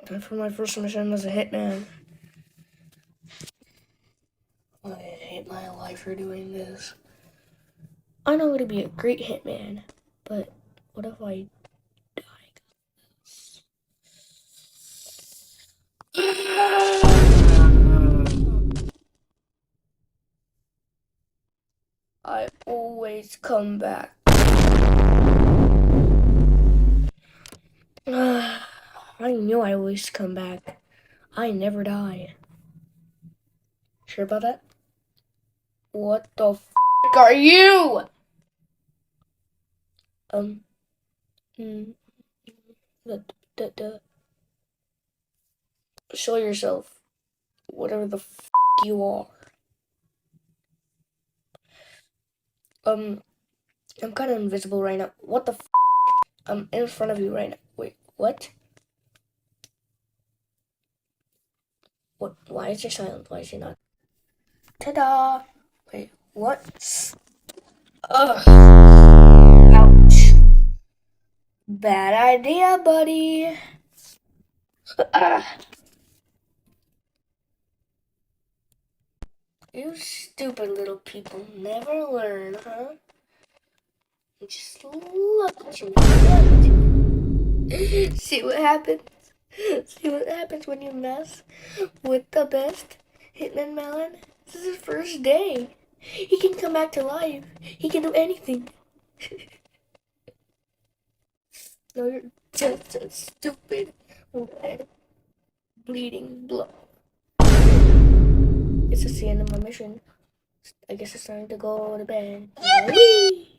And for my first mission as a hitman. I hate my life for doing this. I know I'm gonna be a great hitman, but what if I die? I always come back. I knew I always come back. I never die. Sure about that? What the f are you? Um, mm, the. Show yourself. Whatever the f you are. I'm kind of invisible right now. What the f? I'm in front of you right now. Wait, what? What? Why is it silent? Why is it not? Ta-da! Wait, what? Ugh. Ouch. Bad idea, buddy. You stupid little people never learn, huh? Just look at you. Look at you. See what happens? See what happens when you mess with the best Hitman Melon? This is his first day. He can come back to life. He can do anything. No, you're just a stupid red bleeding blood. It's just the end of my mission. I guess it's time to go to bed. Whee!